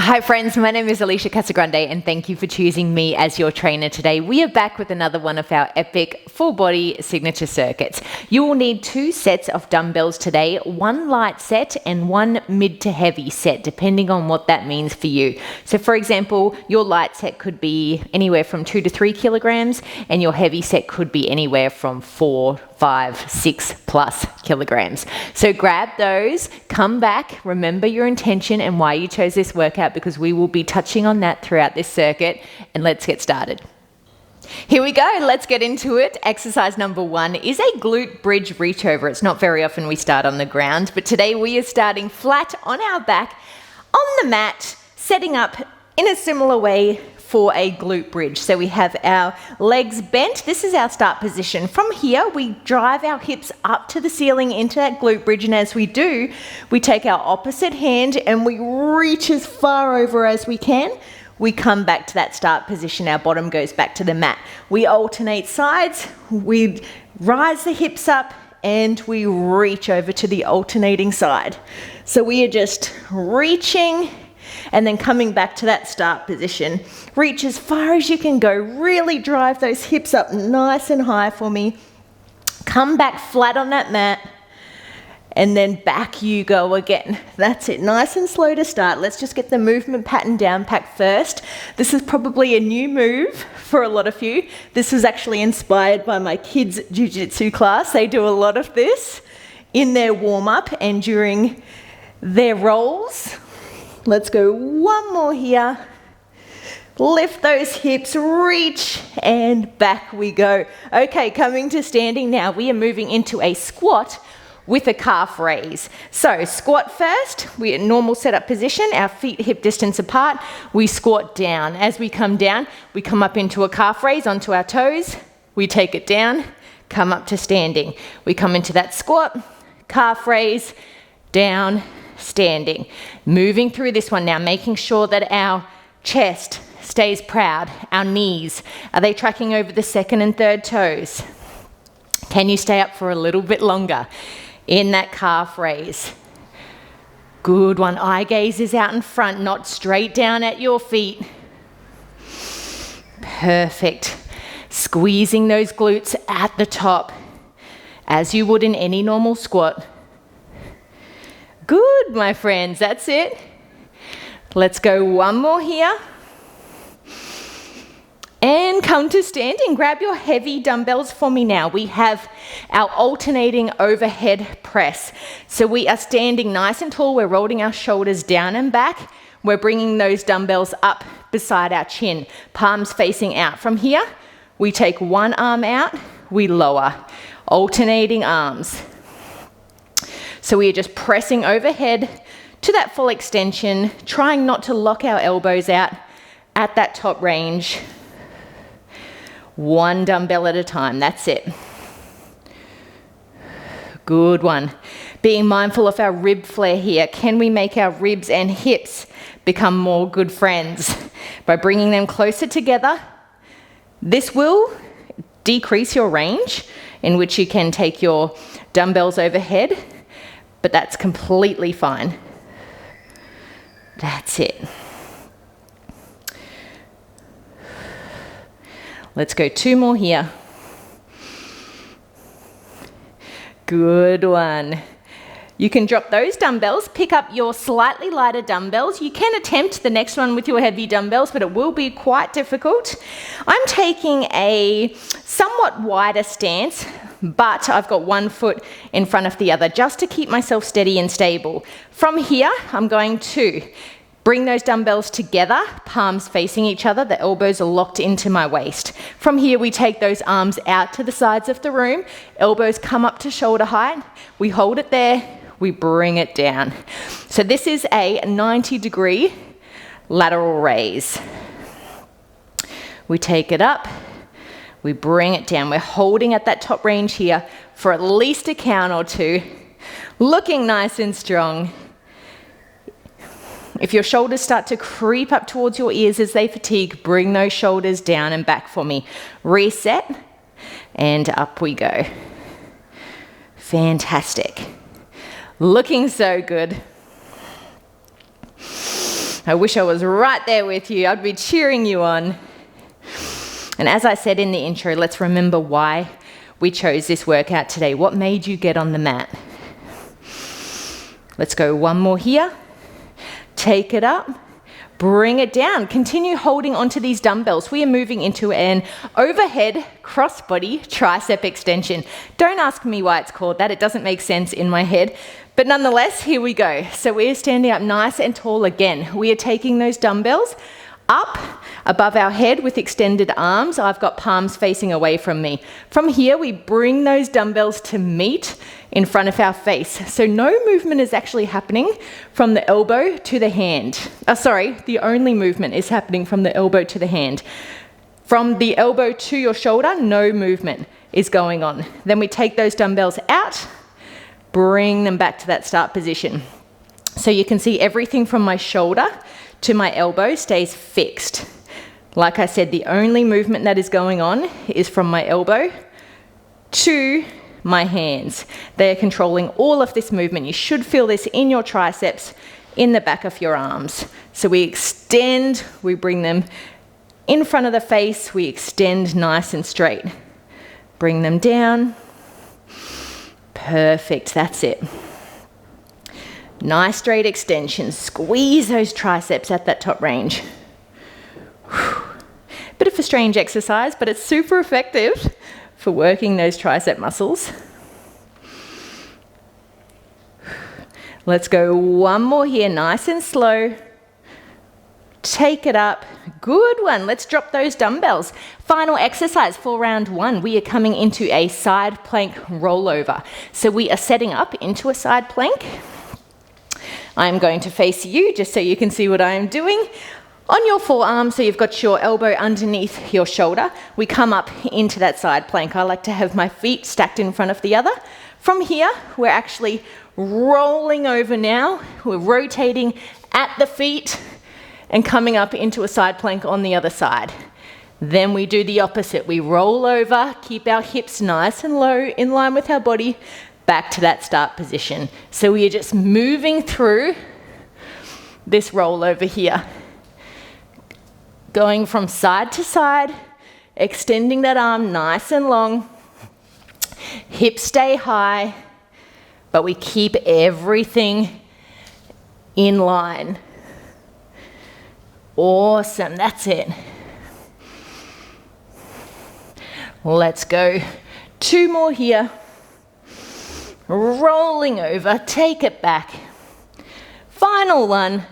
Hi friends, my name is Alicia Casagrande and thank you for choosing me as your trainer today. We are back with another one of our epic full body signature circuits. You will need 2 sets of dumbbells today, 1 light set and 1 mid to heavy set, depending on what that means for you. So for example, your light set could be anywhere from 2 to 3 kilograms and your heavy set could be anywhere from 4, 5, 6 plus kilograms. So grab those, come back, remember your intention and why you chose this workout, because we will be touching on that throughout this circuit, and let's get started. Here we go, let's get into it. Exercise number 1 is a glute bridge reach over. It's not very often we start on the ground, but today we are starting flat on our back on the mat, setting up in a similar way for a glute bridge. So we have our legs bent. This is our start position. From here, we drive our hips up to the ceiling into that glute bridge. And as we do, we take our opposite hand and we reach as far over as we can. We come back to that start position. Our bottom goes back to the mat. We alternate sides. We rise the hips up and we reach over to the alternating side. So we are just reaching and then coming back to that start position. Reach as far as you can go. Really drive those hips up nice and high for me. Come back flat on that mat. And then back you go again. That's it. Nice and slow to start. Let's just get the movement pattern down pat first. This is probably a new move for a lot of you. This was actually inspired by my kids' jiu-jitsu class. They do a lot of this in their warm-up and during their rolls. Let's go one more here. Lift those hips, reach, and back we go. Okay, coming to standing now. We are moving into a squat with a calf raise. So squat first, we're in normal setup position, our feet hip distance apart. We squat down. As we come down, we come up into a calf raise onto our toes. We take it down, come up to standing. We come into that squat, calf raise, down, standing. Moving through this one now, making sure that our chest stays proud. Our knees, are they tracking over the second and third toes? Can you stay up for a little bit longer in that calf raise? Good one. Eye gaze is out in front, not straight down at your feet. Perfect. Squeezing those glutes at the top as you would in any normal squat. Good, my friends, that's it. Let's go one more here. And come to standing. Grab your heavy dumbbells for me now. We have our alternating overhead press. So we are standing nice and tall. We're rolling our shoulders down and back. We're bringing those dumbbells up beside our chin, palms facing out. From here, we take one arm out, we lower, alternating arms. So we are just pressing overhead to that full extension, trying not to lock our elbows out at that top range. One dumbbell at a time, that's it. Good one. Being mindful of our rib flare here. Can we make our ribs and hips become more good friends? By bringing them closer together, this will decrease your range in which you can take your dumbbells overhead, but that's completely fine. That's it. Let's go 2 more here. Good one. You can drop those dumbbells, pick up your slightly lighter dumbbells. You can attempt the next one with your heavy dumbbells, but it will be quite difficult. I'm taking a somewhat wider stance, but I've got one foot in front of the other just to keep myself steady and stable. From here, I'm going to bring those dumbbells together, palms facing each other, the elbows are locked into my waist. From here, we take those arms out to the sides of the room, elbows come up to shoulder height, we hold it there, we bring it down. So this is a 90-degree lateral raise. We take it up, we bring it down. We're holding at that top range here for at least a count or 2, looking nice and strong. If your shoulders start to creep up towards your ears as they fatigue, bring those shoulders down and back for me. Reset, and up we go. Fantastic. Looking so good. I wish I was right there with you. I'd be cheering you on. And as I said in the intro, let's remember why we chose this workout today. What made you get on the mat? Let's go one more here. Take it up. Bring it down. Continue holding onto these dumbbells. We are moving into an overhead crossbody tricep extension. Don't ask me why it's called that. It doesn't make sense in my head. But nonetheless, here we go. So we are standing up nice and tall again. We are taking those dumbbells up above our head with extended arms. I've got palms facing away from me. From here, we bring those dumbbells to meet in front of our face. So no movement is actually happening from the elbow to the hand. The only movement is happening from the elbow to the hand. From the elbow to your shoulder, no movement is going on. Then we take those dumbbells out, bring them back to that start position. So you can see everything from my shoulder to my elbow stays fixed. Like I said, the only movement that is going on is from my elbow to my hands. They are controlling all of this movement. You should feel this in your triceps, in the back of your arms. So we extend, we bring them in front of the face, we extend nice and straight. Bring them down. Perfect, that's it. Nice straight extension. Squeeze those triceps at that top range. Bit of a strange exercise, but it's super effective for working those tricep muscles. Let's go one more here, nice and slow. Take it up. Good one. Let's drop those dumbbells. Final exercise for round one. We are coming into a side plank rollover. So we are setting up into a side plank. I'm going to face you just so you can see what I am doing. On your forearm, so you've got your elbow underneath your shoulder, we come up into that side plank. I like to have my feet stacked in front of the other. From here, we're actually rolling over now. We're rotating at the feet and coming up into a side plank on the other side. Then we do the opposite. We roll over, keep our hips nice and low in line with our body, back to that start position. So we are just moving through this roll over here. Going from side to side, extending that arm nice and long. Hips stay high, but we keep everything in line. Awesome, that's it. Let's go. 2 more here. Rolling over, take it back. Final one.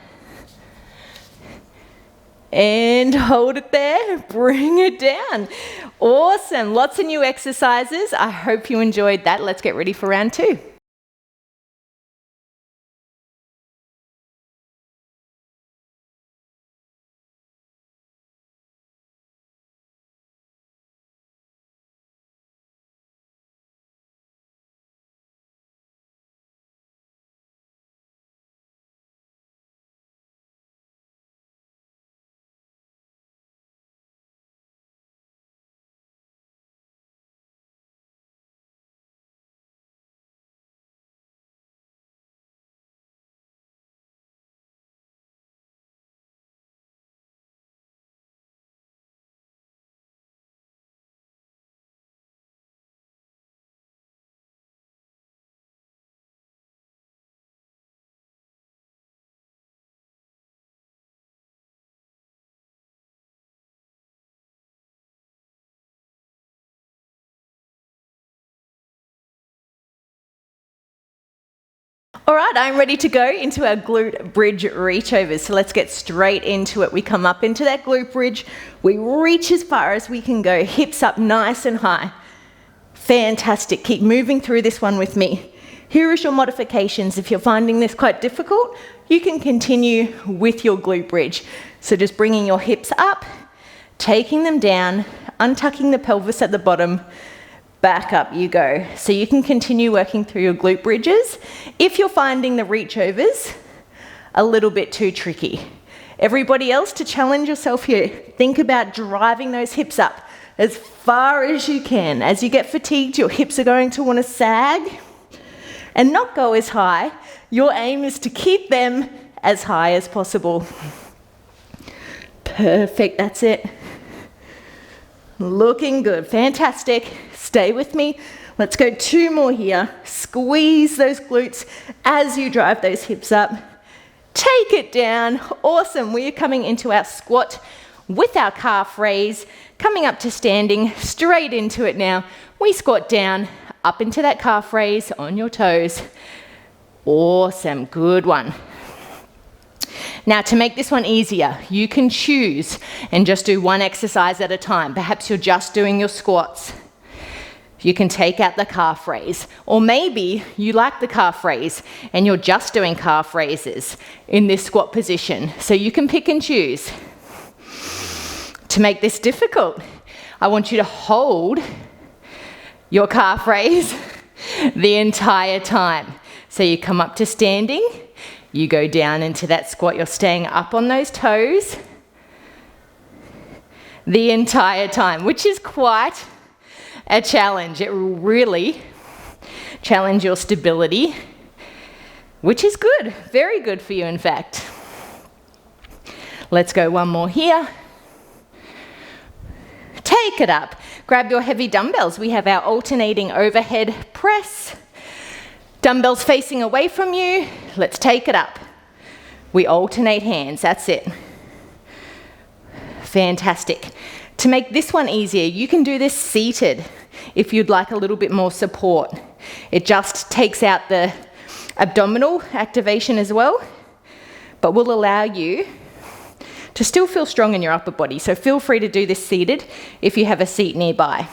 And hold it there, bring it down. Awesome, lots of new exercises. I hope you enjoyed that. Let's get ready for round 2. All right, I'm ready to go into our glute bridge reach overs. So let's get straight into it. We come up into that glute bridge. We reach as far as we can go, hips up nice and high. Fantastic. Keep moving through this one with me. Here is your modifications. If you're finding this quite difficult, you can continue with your glute bridge. So just bringing your hips up, taking them down, untucking the pelvis at the bottom, back up you go. So you can continue working through your glute bridges. If you're finding the reach overs a little bit too tricky, everybody else, to challenge yourself here, think about driving those hips up as far as you can. As you get fatigued, your hips are going to want to sag and not go as high. Your aim is to keep them as high as possible. Perfect, that's it. Looking good, fantastic. Stay with me. Let's go 2 more here. Squeeze those glutes as you drive those hips up. Take it down. Awesome. We are coming into our squat with our calf raise, coming up to standing, straight into it now. We squat down, up into that calf raise on your toes. Awesome, good one. Now to make this one easier, you can choose and just do one exercise at a time. Perhaps you're just doing your squats. You can take out the calf raise, or maybe you like the calf raise and you're just doing calf raises in this squat position. So you can pick and choose. To make this difficult, I want you to hold your calf raise the entire time. So you come up to standing, you go down into that squat, you're staying up on those toes the entire time, which is quite a challenge. It will really challenge your stability, which is good, very good for you in fact. Let's go 1 more here. Take it up. Grab your heavy dumbbells. We have our alternating overhead press. Dumbbells facing away from you. Let's take it up. We alternate hands, that's it. Fantastic. To make this one easier, you can do this seated if you'd like a little bit more support. It just takes out the abdominal activation as well, but will allow you to still feel strong in your upper body. So feel free to do this seated if you have a seat nearby.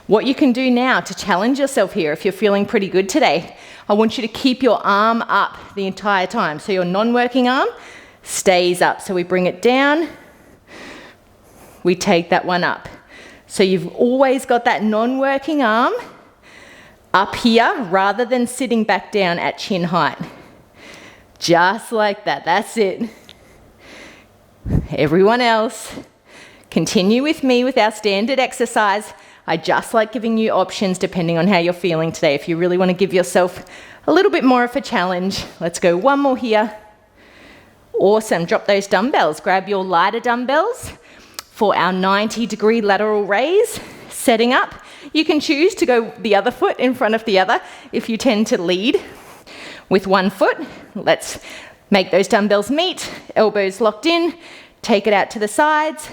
What you can do now to challenge yourself here, if you're feeling pretty good today, I want you to keep your arm up the entire time. So your non-working arm stays up. So we bring it down, we take that one up. So you've always got that non-working arm up here rather than sitting back down at chin height. Just like that, that's it. Everyone else, continue with me with our standard exercise. I just like giving you options depending on how you're feeling today. If you really want to give yourself a little bit more of a challenge, let's go 1 more here. Awesome, drop those dumbbells. Grab your lighter dumbbells for our 90-degree lateral raise. Setting up, you can choose to go the other foot in front of the other if you tend to lead with 1 foot. Let's make those dumbbells meet, elbows locked in, take it out to the sides.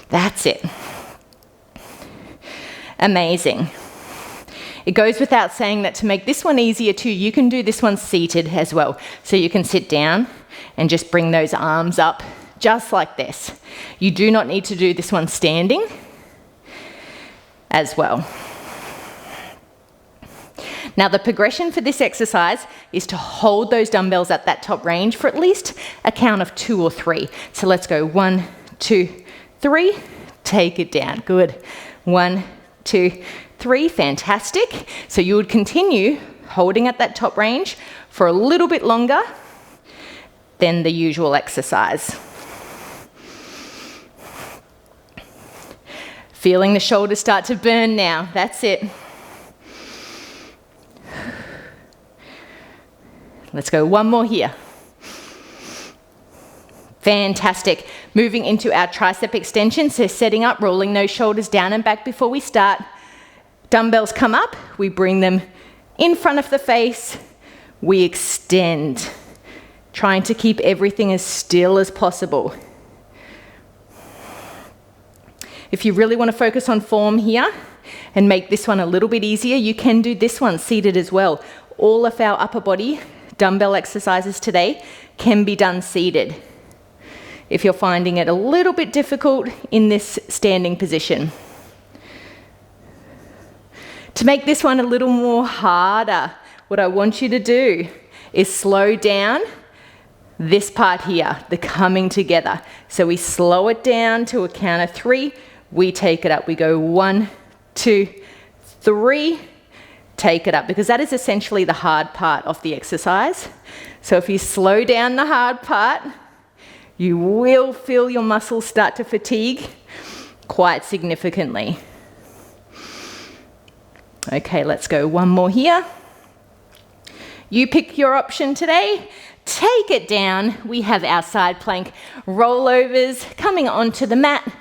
That's it. Amazing. It goes without saying that to make this one easier too, you can do this one seated as well. So you can sit down and just bring those arms up just like this. You do not need to do this one standing as well. Now the progression for this exercise is to hold those dumbbells at that top range for at least a count of 2 or 3. So let's go 1, 2, 3, take it down. Good. 1, 2, 3, fantastic. So you would continue holding at that top range for a little bit longer than the usual exercise. Feeling the shoulders start to burn now, that's it. Let's go 1 more here. Fantastic. Moving into our tricep extension, so setting up, rolling those shoulders down and back before we start. Dumbbells come up, we bring them in front of the face, we extend, trying to keep everything as still as possible. If you really want to focus on form here and make this one a little bit easier, you can do this one seated as well. All of our upper body dumbbell exercises today can be done seated if you're finding it a little bit difficult in this standing position. To make this one a little more harder, what I want you to do is slow down this part here, the coming together. So we slow it down to a count of 3, we take it up, we go 1, 2, 3, take it up, because that is essentially the hard part of the exercise. So if you slow down the hard part, you will feel your muscles start to fatigue quite significantly. Okay, let's go 1 more here. You pick your option today. Take it down. We have our side plank rollovers coming onto the mat,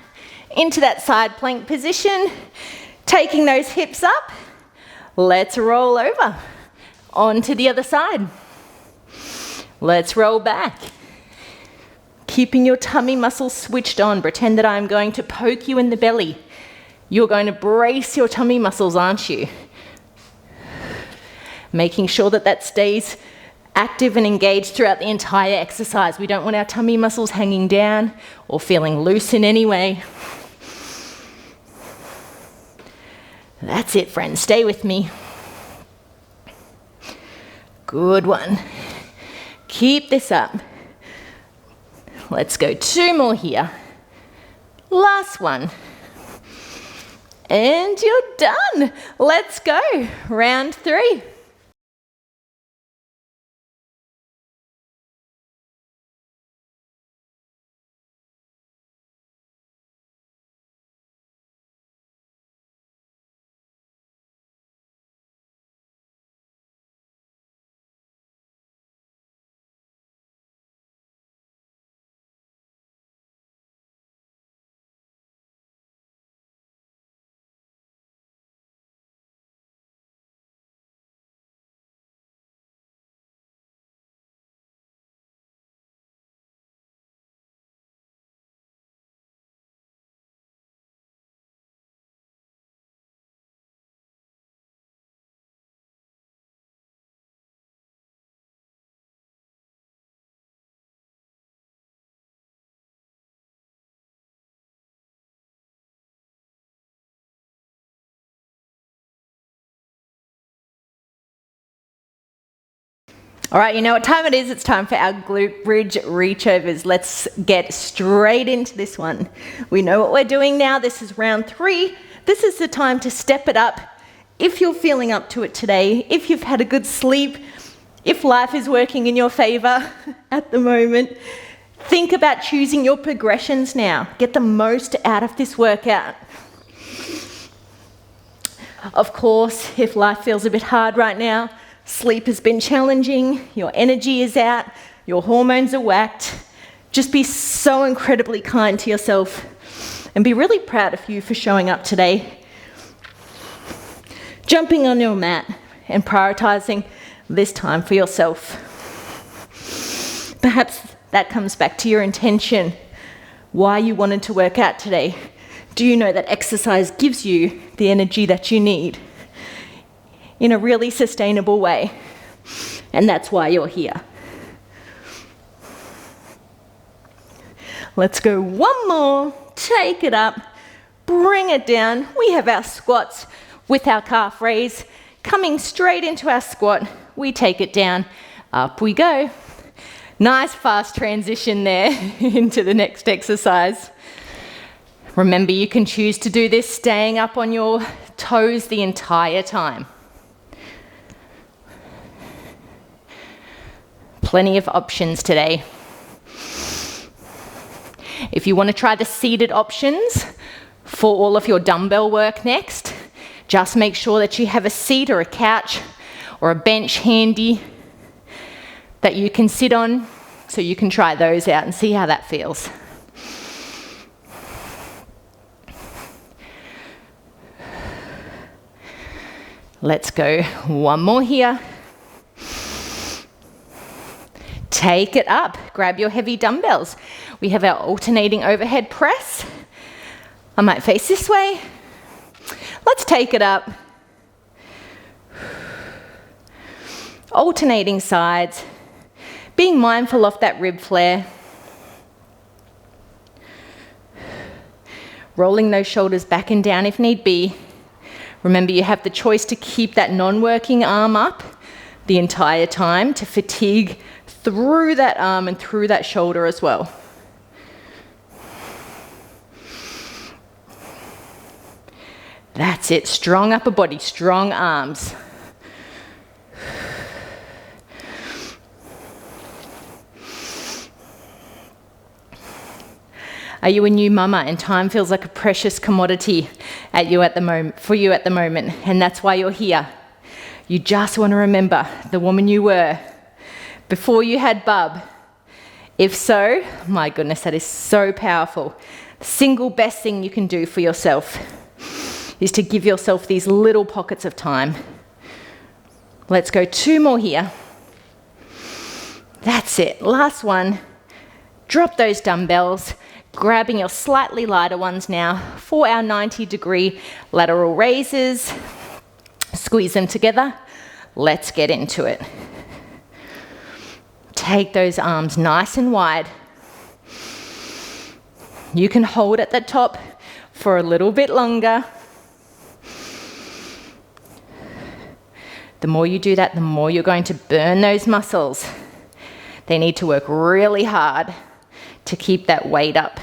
into that side plank position, taking those hips up. Let's roll over onto the other side. Let's roll back. Keeping your tummy muscles switched on. Pretend that I'm going to poke you in the belly. You're going to brace your tummy muscles, aren't you? Making sure that that stays active and engaged throughout the entire exercise. We don't want our tummy muscles hanging down or feeling loose in any way. That's it, friends. Stay with me. Good one. Keep this up. Let's go 2 more here. Last one. And you're done. Let's go. Round 3. All right, you know what time it is? It's time for our glute bridge reach-overs. Let's get straight into this one. We know what we're doing now. This is round 3. This is the time to step it up. If you're feeling up to it today, if you've had a good sleep, if life is working in your favor at the moment, think about choosing your progressions now. Get the most out of this workout. Of course, if life feels a bit hard right now, sleep has been challenging, your energy is out, your hormones are whacked, just be so incredibly kind to yourself and be really proud of you for showing up today. Jumping on your mat and prioritizing this time for yourself. Perhaps that comes back to your intention, why you wanted to work out today. Do you know that exercise gives you the energy that you need in a really sustainable way? And that's why you're here. Let's go 1 more. Take it up. Bring it down. We have our squats with our calf raise. Coming straight into our squat, we take it down. Up we go. Nice fast transition there into the next exercise. Remember, you can choose to do this staying up on your toes the entire time. Plenty of options today. If you want to try the seated options for all of your dumbbell work next, just make sure that you have a seat or a couch or a bench handy that you can sit on, so you can try those out and see how that feels. Let's go 1 more here. Take it up. Grab your heavy dumbbells. We have our alternating overhead press. I might face this way. Let's take it up. Alternating sides. Being mindful of that rib flare. Rolling those shoulders back and down if need be. Remember, you have the choice to keep that non-working arm up the entire time to fatigue through that arm and through that shoulder as well. That's it. Strong upper body, strong arms. Are you a new mama and time feels like a precious commodity for you at the moment, and that's why you're here? You just want to remember the woman you were before you had bub? If so, my goodness, that is so powerful. The single best thing you can do for yourself is to give yourself these little pockets of time. Let's go 2 more here. That's it, last one. Drop those dumbbells, grabbing your slightly lighter ones now for our 90-degree lateral raises. Squeeze them together. Let's get into it. Take those arms nice and wide. You can hold at the top for a little bit longer. The more you do that, the more you're going to burn those muscles. They need to work really hard to keep that weight up.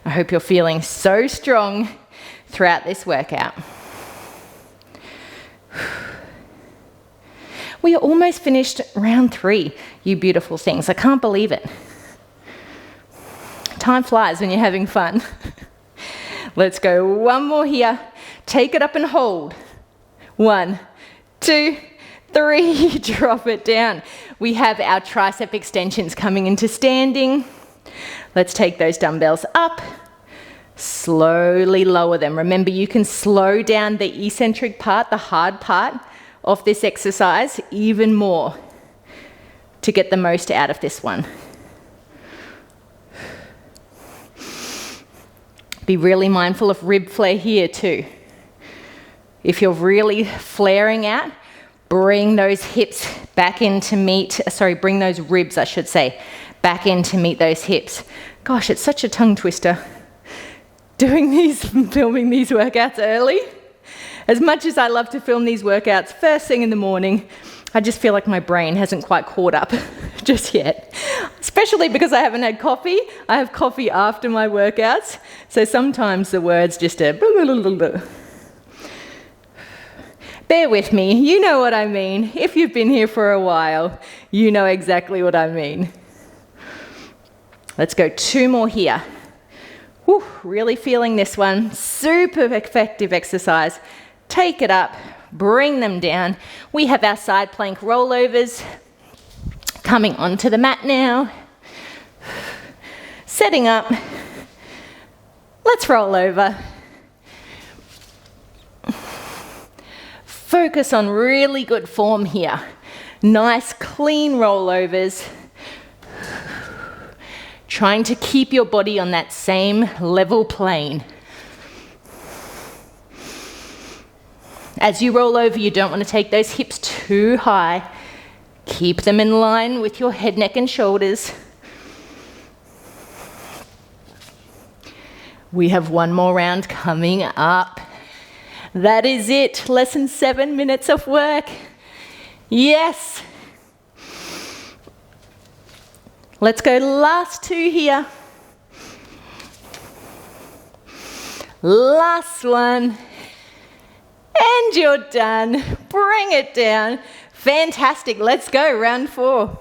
I hope you're feeling so strong throughout this workout. We are almost finished round 3, you beautiful things. I can't believe it. Time flies when you're having fun. Let's go 1 more here. Take it up and hold. 1, 2, 3, drop it down. We have our tricep extensions coming into standing. Let's take those dumbbells up. Slowly lower them. Remember, you can slow down the eccentric part, the hard part of this exercise even more to get the most out of this one. Be really mindful of rib flare here too. If you're really flaring out, bring those hips back in to meet, bring those ribs, I should say, back in to meet those hips. Gosh, it's such a tongue twister filming these workouts early. As much as I love to film these workouts first thing in the morning, I just feel like my brain hasn't quite caught up just yet. Especially because I haven't had coffee. I have coffee after my workouts, so sometimes the words just are blah, blah, blah, blah. Bear with me, you know what I mean. If you've been here for a while, you know exactly what I mean. Let's go 2 more here. Whew, really feeling this one. Super effective exercise. Take it up, bring them down. We have our side plank rollovers coming onto the mat now. Setting up. Let's roll over. Focus on really good form here. Nice, clean rollovers. Trying to keep your body on that same level plane. As you roll over, you don't want to take those hips too high. Keep them in line with your head, neck, and shoulders. We have 1 more round coming up. That is it. Less than 7 minutes of work. Yes. Let's go last 2 here. Last one. And you're done. Bring it down. Fantastic. Let's go, round 4.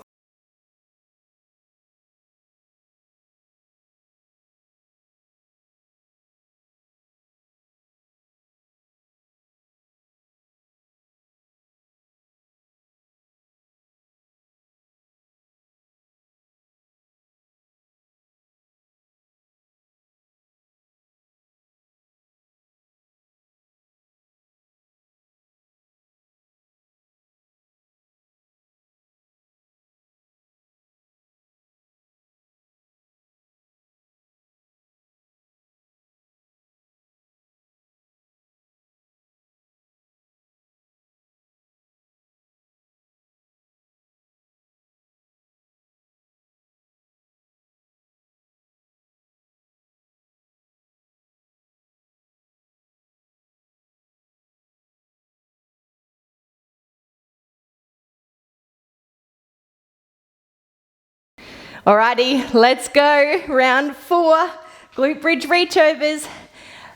Alrighty, let's go. Round 4, glute bridge reach overs.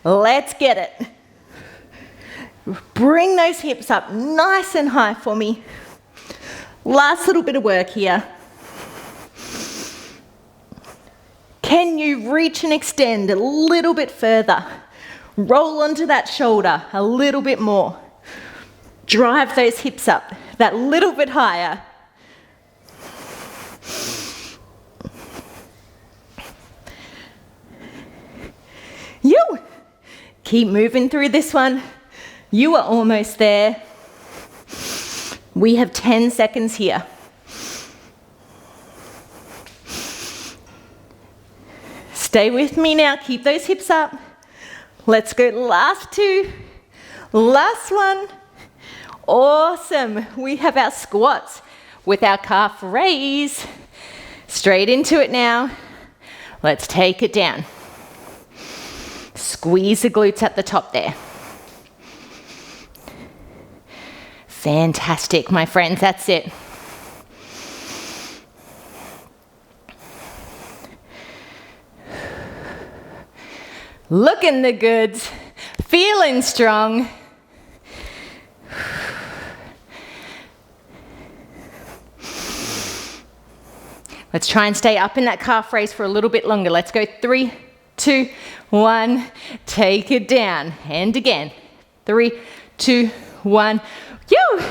Let's get it. Bring those hips up nice and high for me. Last little bit of work here. Can you reach and extend a little bit further? Roll onto that shoulder a little bit more. Drive those hips up that little bit higher. You keep moving through this one. You are almost there. We have 10 seconds here. Stay with me now. Keep those hips up. Let's go. Last two. Last one. Awesome. We have our squats with our calf raise. Straight into it now. Let's take it down. Squeeze the glutes at the top there. Fantastic, my friends. That's it. Looking the goods. Feeling strong. Let's try and stay up in that calf raise for a little bit longer. Let's go 3, 2, 1. Take it down. And again. 3, 2, 1. You.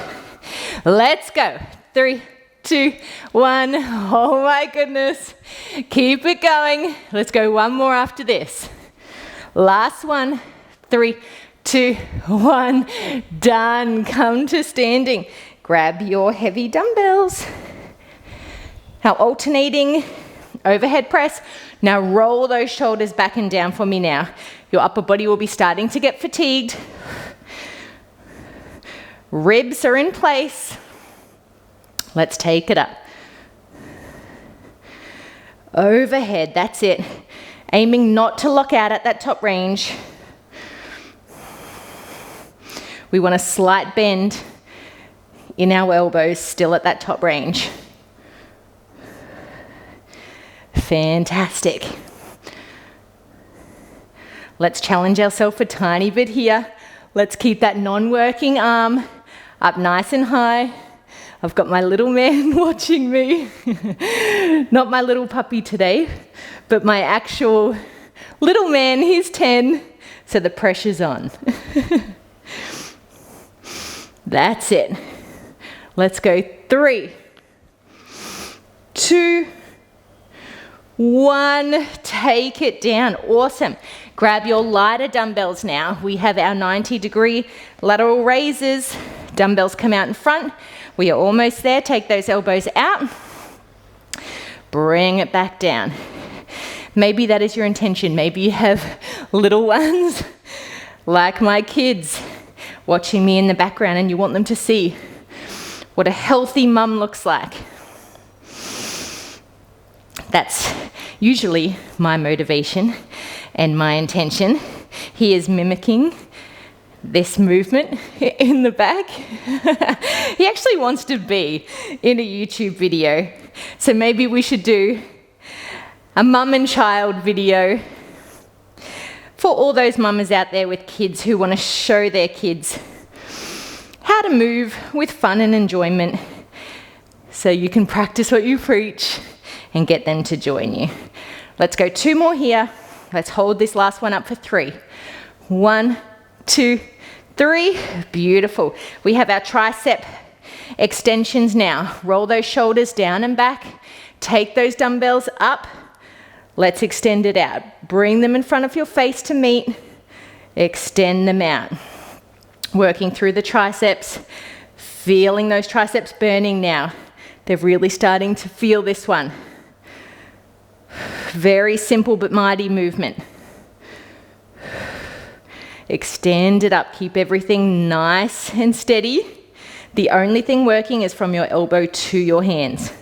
Let's go. 3, 2, 1. Oh my goodness. Keep it going. Let's go one more after this. Last one. 3, 2, 1. Done. Come to standing. Grab your heavy dumbbells. Now alternating overhead press. Now roll those shoulders back and down for me now. Your upper body will be starting to get fatigued. Ribs are in place. Let's take it up. Overhead, that's it. Aiming not to lock out at that top range. We want a slight bend in our elbows, still at that top range. Fantastic. Let's challenge ourselves a tiny bit here. Let's keep that non-working arm up nice and high. I've got my little man watching me. Not my little puppy today, but my actual little man. He's 10, so the pressure's on. That's it. Let's go 3, 2, 1. Take it down. Awesome. Grab your lighter dumbbells now. We have our 90-degree lateral raises. Dumbbells come out in front. We are almost there. Take those elbows out. Bring it back down. Maybe that is your intention. Maybe you have little ones, like my kids, watching me in the background, and you want them to see what a healthy mum looks like. That's usually my motivation and my intention. He is mimicking this movement in the back. He actually wants to be in a YouTube video. So maybe we should do a mum and child video for all those mamas out there with kids who want to show their kids how to move with fun and enjoyment, so you can practice what you preach and get them to join you. Let's go 2 more here. Let's hold this last one up for 3. 1, 2, 3. Beautiful. We have our tricep extensions now. Roll those shoulders down and back. Take those dumbbells up. Let's extend it out. Bring them in front of your face to meet. Extend them out. Working through the triceps. Feeling those triceps burning now. They're really starting to feel this one. Very simple but mighty movement. Extend it up. Keep everything nice and steady. The only thing working is from your elbow to your hands.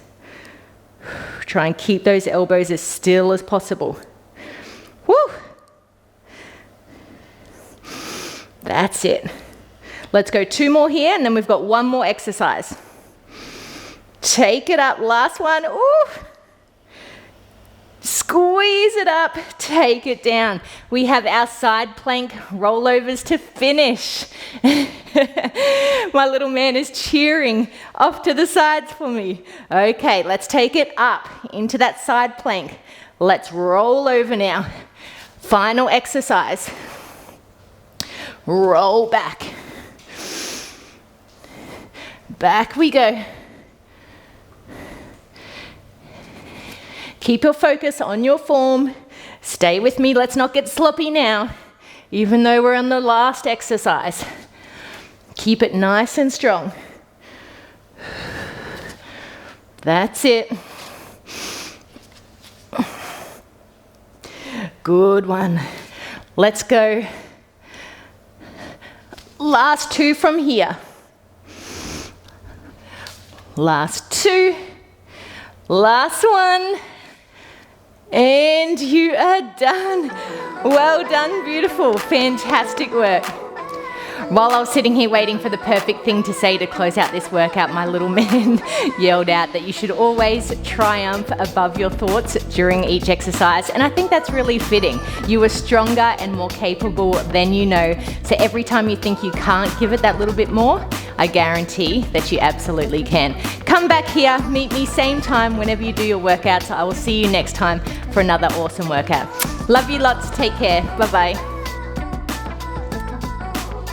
Try and keep those elbows as still as possible. Woo! That's it. Let's go 2 more here, and then we've got 1 more exercise. Take it up. Last one. Ooh! Squeeze it up, take it down. We have our side plank rollovers to finish. My little man is cheering off to the sides for me. Okay, let's take it up into that side plank. Let's roll over now. Final exercise. Roll back. Back we go. Keep your focus on your form. Stay with me, let's not get sloppy now, even though we're on the last exercise. Keep it nice and strong. That's it. Good one. Let's go. Last 2 from here. Last 2. Last one. And you are done. Well done, beautiful, fantastic work. While I was sitting here waiting for the perfect thing to say to close out this workout, my little man yelled out that you should always triumph above your thoughts during each exercise. And I think that's really fitting. You are stronger and more capable than you know. So every time you think you can't give it that little bit more, I guarantee that you absolutely can. Come back here, meet me same time whenever you do your workouts. I will see you next time for another awesome workout. Love you lots, take care, bye-bye.